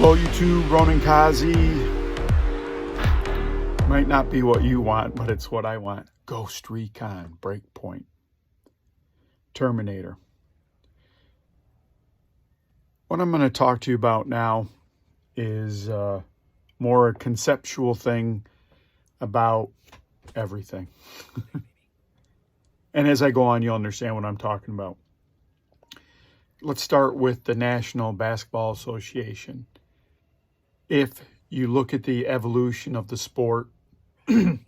Hello YouTube, Ronan Kazi. Might not be what you want, but it's what I want. Ghost Recon, Breakpoint, Terminator. What I'm going to talk to you about now is more a conceptual thing about everything. And as I go on, you'll understand what I'm talking about. Let's start with the National Basketball Association. If you look at the evolution of the sport, there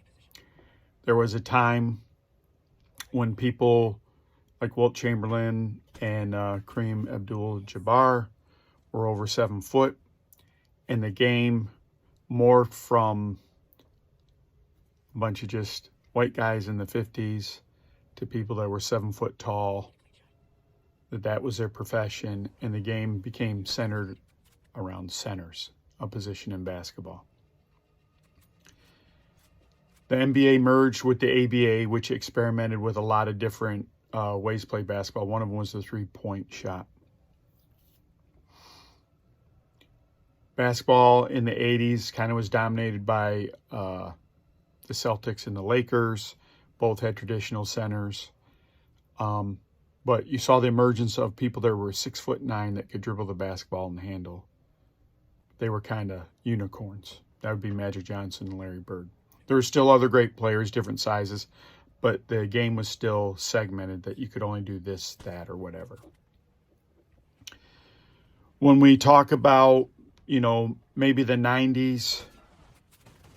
was a time when people like Wilt Chamberlain and Kareem Abdul-Jabbar were over 7 foot, and the game morphed from a bunch of just white guys in the 50s to people that were 7 foot tall, that was their profession, and the game became centered around centers, a position in basketball. The NBA merged with the ABA, which experimented with a lot of different ways to play basketball. One of them was the three-point shot. Basketball in the 80s kind of was dominated by the Celtics and the Lakers. Both had traditional centers. But you saw the emergence of people that were 6'9" that could dribble the basketball and handle. They were kind of unicorns. That would be Magic Johnson and Larry Bird. There were still other great players, different sizes, but the game was still segmented that you could only do this, that, or whatever. When we talk about, maybe the 90s,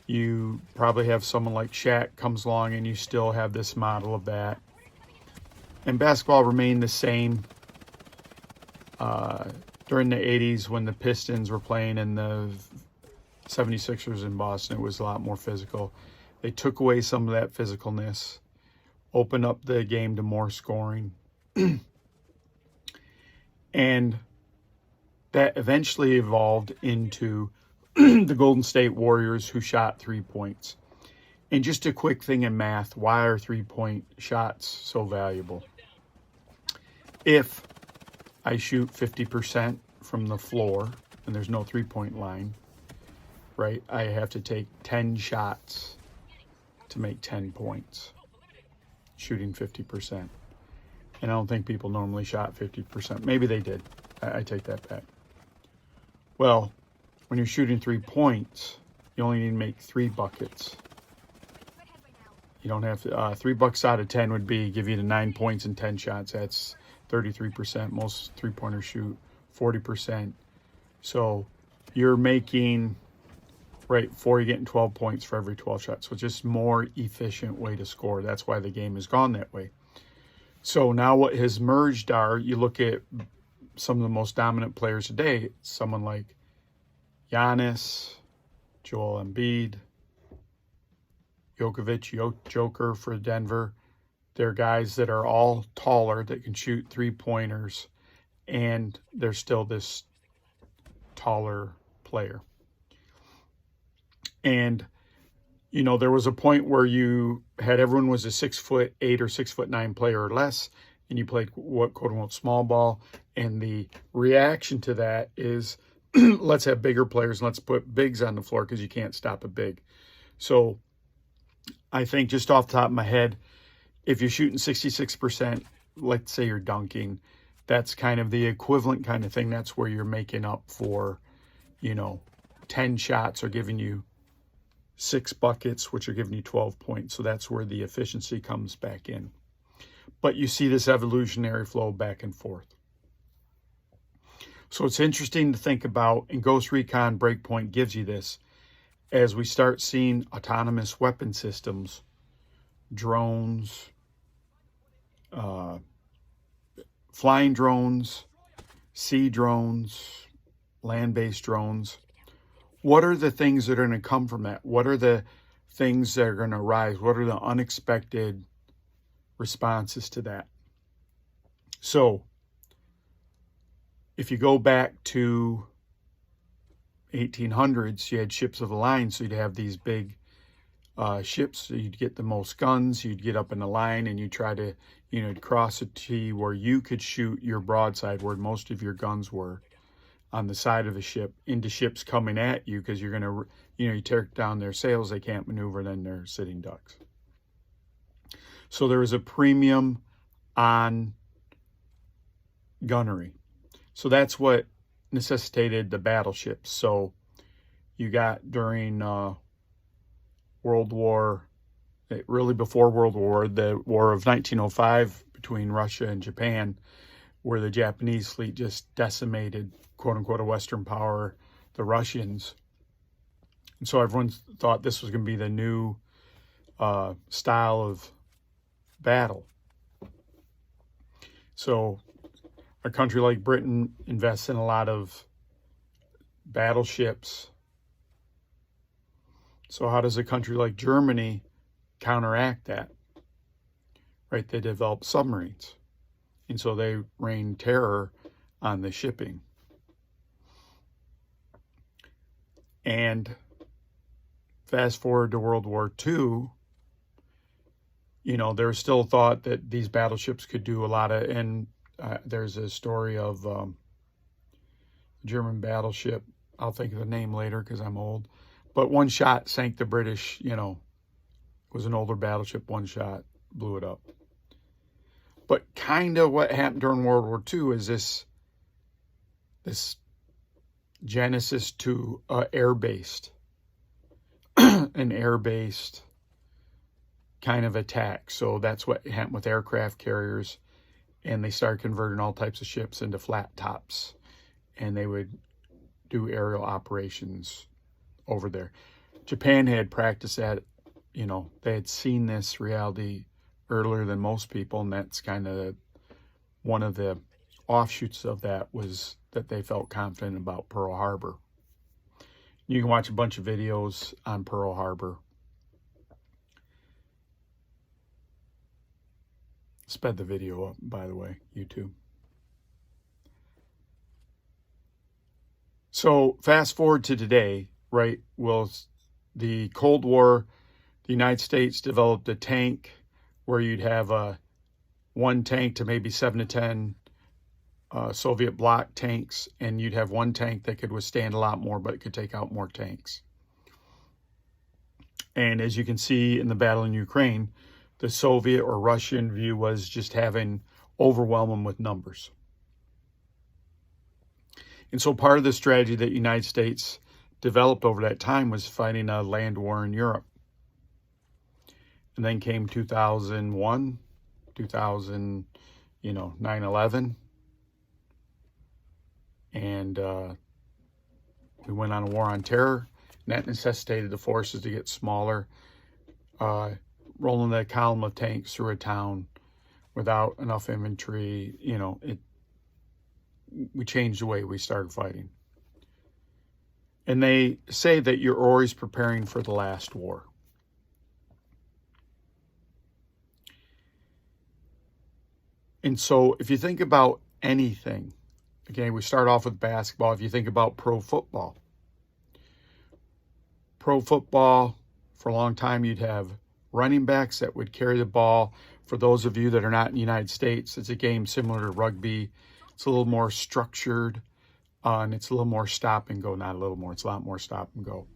you probably have someone like Shaq comes along and you still have this model of that. And basketball remained the same during the 80s when the Pistons were playing and the 76ers in Boston. It was a lot more physical. They took away some of that physicalness, opened up the game to more scoring. And that eventually evolved into the Golden State Warriors, who shot 3 points. And just a quick thing in math, why are 3-point shots so valuable? If I shoot 50% from the floor and there's no 3-point line, right, I have to take 10 shots to make 10 points, shooting 50%. And I don't think people normally shot 50%. Maybe they did. I take that back. Well, when you're shooting 3 points, you only need to make 3 buckets. You don't have to, 3 bucks out of 10 would give you the 9 points and 10 shots. That's 33%. Most three-pointers shoot 40%. So you're making, right, you're getting 12 points for every 12 shots. So just more efficient way to score. That's why the game has gone that way. So now what has merged are, you look at some of the most dominant players today, someone like Giannis, Joel Embiid, Joker for Denver. They're guys that are all taller that can shoot 3-pointers, and they're still this taller player. And, there was a point where you had everyone was a 6'8" or 6'9" player or less, and you played what quote unquote small ball. And the reaction to that is let's have bigger players and let's put bigs on the floor because you can't stop a big. So I think just off the top of my head, if you're shooting 66%, let's say you're dunking, that's kind of the equivalent kind of thing. That's where you're making up for, 10 shots are giving you 6 buckets, which are giving you 12 points. So that's where the efficiency comes back in. But you see this evolutionary flow back and forth. So it's interesting to think about, and Ghost Recon Breakpoint gives you this, as we start seeing autonomous weapon systems, drones, flying drones, sea drones, land-based drones. What are the things that are going to come from that? What are the things that are going to arise? What are the unexpected responses to that? So if you go back to 1800s, you had ships of the line, so you'd have these big ships. So you'd get the most guns, you'd get up in the line, and you try to, cross a T where you could shoot your broadside where most of your guns were. on the side of the ship into ships coming at you, because you're going to, you tear down their sails, they can't maneuver, then they're sitting ducks. So there was a premium on gunnery. So that's what necessitated the battleships. So you got during World War, really before World War, the War of 1905 between Russia and Japan, where the Japanese fleet just decimated, quote unquote, a Western power, the Russians. And so everyone thought this was going to be the new style of battle. So a country like Britain invests in a lot of battleships. So how does a country like Germany counteract that? Right, they develop submarines. And so they rain terror on the shipping. And fast forward to World War II, there's still thought that these battleships could do a lot of, and there's a story of a German battleship. I'll think of the name later because I'm old. But one shot sank the British, it was an older battleship, one shot blew it up. But kind of what happened during World War II is this genesis to air-based, an air-based kind of attack. So that's what happened with aircraft carriers, and they started converting all types of ships into flat tops, and they would do aerial operations over there. Japan had practiced that, they had seen this reality earlier than most people, and that's kind of one of the offshoots of that, was that they felt confident about Pearl Harbor. You can watch a bunch of videos on Pearl Harbor. Sped the video up, by the way, YouTube. So fast forward to today, right? Well, the Cold War, the United States developed a tank where you'd have one tank to maybe 7 to 10 Soviet bloc tanks, and you'd have one tank that could withstand a lot more, but it could take out more tanks. And as you can see in the battle in Ukraine, the Soviet or Russian view was just overwhelm them with numbers. And so part of the strategy that the United States developed over that time was fighting a land war in Europe. And then came 2001, 9/11. And we went on a war on terror. And that necessitated the forces to get smaller. Rolling a column of tanks through a town without enough infantry, we changed the way we started fighting. And they say that you're always preparing for the last war. And so if you think about anything, again, we start off with basketball. If you think about pro football, for a long time, you'd have running backs that would carry the ball. For those of you that are not in the United States, it's a game similar to rugby. It's a little more structured, and it's a little more stop and go. Not a little more, it's a lot more stop and go.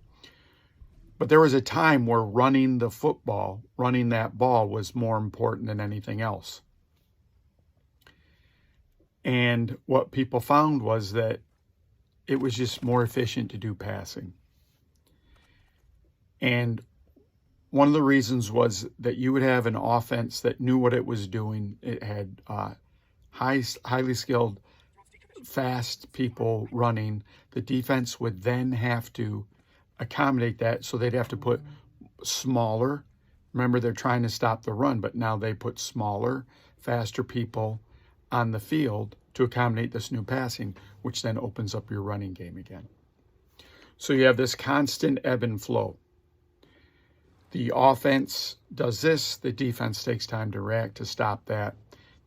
But there was a time where running that ball was more important than anything else. And what people found was that it was just more efficient to do passing. And one of the reasons was that you would have an offense that knew what it was doing. It had highly skilled, fast people running. The defense would then have to accommodate that, so they'd have to put smaller. Remember, they're trying to stop the run, but now they put smaller, faster people on the field to accommodate this new passing, which then opens up your running game again. So you have this constant ebb and flow. The offense does this, the defense takes time to react to stop that.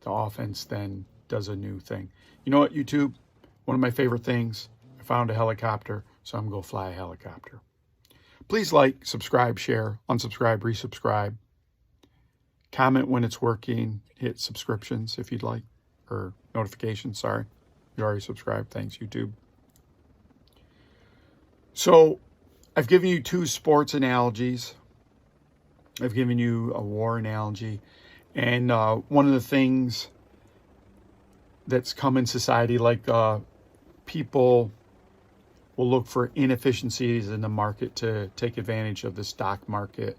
The offense then does a new thing. You know what, YouTube? One of my favorite things, I found a helicopter, so I'm going to fly a helicopter. Please like, subscribe, share, unsubscribe, resubscribe. Comment when it's working. Hit subscriptions if you'd like, or notifications, sorry. You already subscribed. Thanks, YouTube. So I've given you two sports analogies. I've given you a war analogy. And one of the things that's come in society, like people will look for inefficiencies in the market to take advantage of the stock market.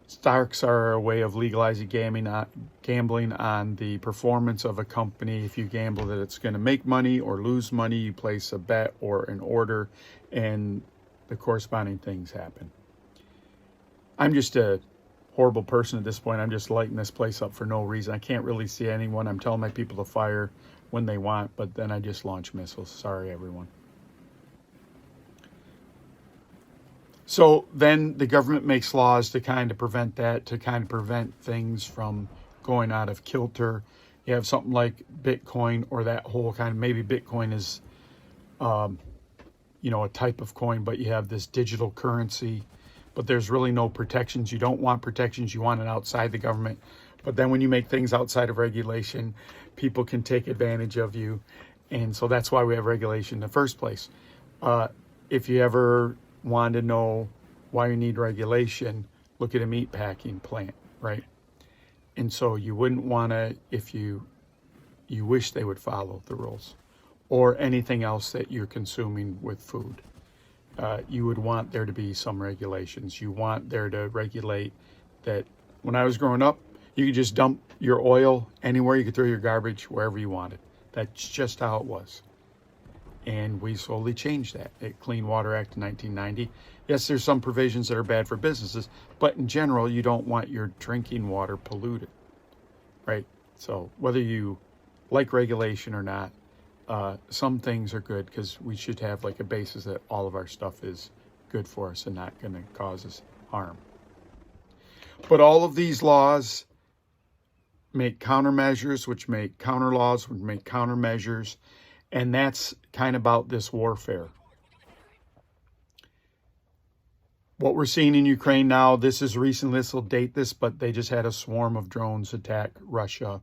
Stocks are a way of legalizing gambling on the performance of a company. If you gamble that it's going to make money or lose money, you place a bet or an order, and the corresponding things happen. I'm just a horrible person at this point. I'm just lighting this place up for no reason. I can't really see anyone. I'm telling my people to fire when they want, but then I just launch missiles. Sorry, everyone. So then the government makes laws to kind of prevent that, to kind of prevent things from going out of kilter. You have something like Bitcoin, or that whole kind of, maybe Bitcoin is, a type of coin, but you have this digital currency, but there's really no protections. You don't want protections. You want it outside the government. But then when you make things outside of regulation, people can take advantage of you. And so that's why we have regulation in the first place. If you ever want to know why you need regulation, look at a meat packing plant, right? And so you wouldn't want to, if you wish they would follow the rules, or anything else that you're consuming with food. You would want there to be some regulations. You want there to regulate that. When I was growing up, you could just dump your oil anywhere. You could throw your garbage wherever you wanted. That's just how it was. And we slowly changed that. The Clean Water Act in 1990. Yes, there's some provisions that are bad for businesses, but in general, you don't want your drinking water polluted, right? So whether you like regulation or not, some things are good, because we should have like a basis that all of our stuff is good for us and not going to cause us harm. But all of these laws make countermeasures, which make counter laws, which make countermeasures. And that's kind of about this warfare. What we're seeing in Ukraine now, this is recent, this will date this, but they just had a swarm of drones attack Russia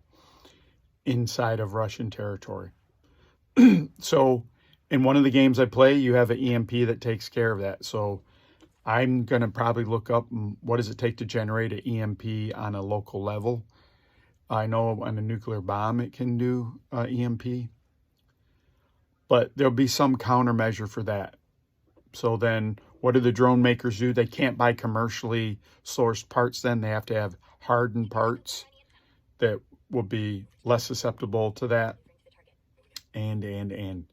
inside of Russian territory. So in one of the games I play, you have an EMP that takes care of that. So I'm going to probably look up what does it take to generate an EMP on a local level. I know on a nuclear bomb it can do EMP. But there'll be some countermeasure for that. So then what do the drone makers do? They can't buy commercially sourced parts then. They have to have hardened parts that will be less susceptible to that. And.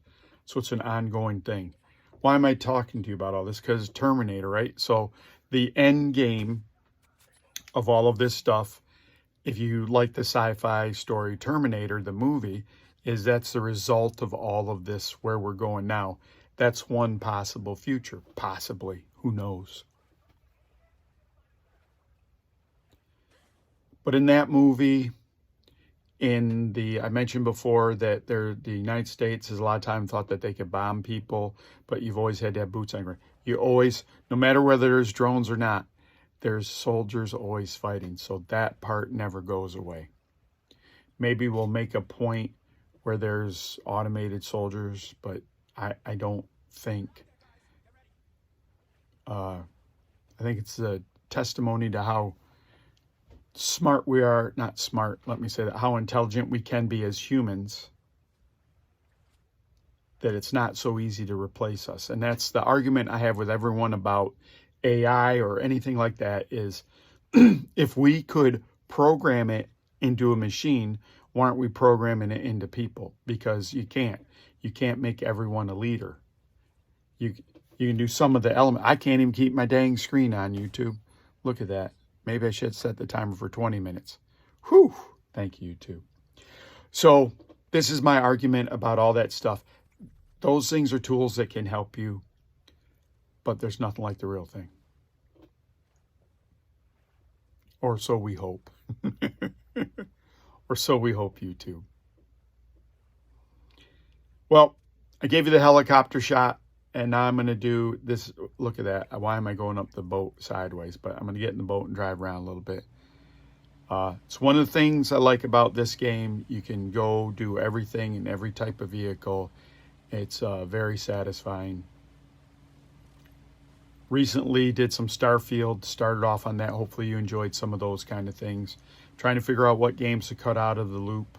So it's an ongoing thing. Why am I talking to you about all this? Because Terminator, right? So the end game of all of this stuff, if you like the sci-fi story Terminator, the movie, is that's the result of all of this, where we're going now. That's one possible future, possibly. Who knows? But in that movie, I mentioned before that the United States has a lot of time thought that they could bomb people, but you've always had to have boots on the ground. You always, no matter whether there's drones or not, there's soldiers always fighting. So that part never goes away. Maybe we'll make a point where there's automated soldiers, but I don't think, I think it's a testimony to how smart we are, not smart, let me say that, how intelligent we can be as humans, that it's not so easy to replace us. And that's the argument I have with everyone about AI or anything like that is, if we could program it into a machine, why aren't we programming it into people? Because you can't make everyone a leader. You can do some of the element. I can't even keep my dang screen on YouTube. Look at that. Maybe I should set the timer for 20 minutes. Whew. Thank you, YouTube. So this is my argument about all that stuff. Those things are tools that can help you, but there's nothing like the real thing. Or so we hope. Or so we hope, YouTube. Well, I gave you the helicopter shot, and now I'm going to do this. Look at that. Why am I going up the boat sideways? But I'm going to get in the boat and drive around a little bit. It's one of the things I like about this game. You can go do everything in every type of vehicle. It's very satisfying. Recently did some Starfield, started off on that. Hopefully you enjoyed some of those kind of things. Trying to figure out what games to cut out of the loop.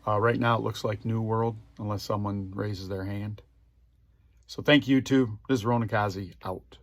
Right now it looks like New World, unless someone raises their hand. So thank you, YouTube. This is Ronakazi, out.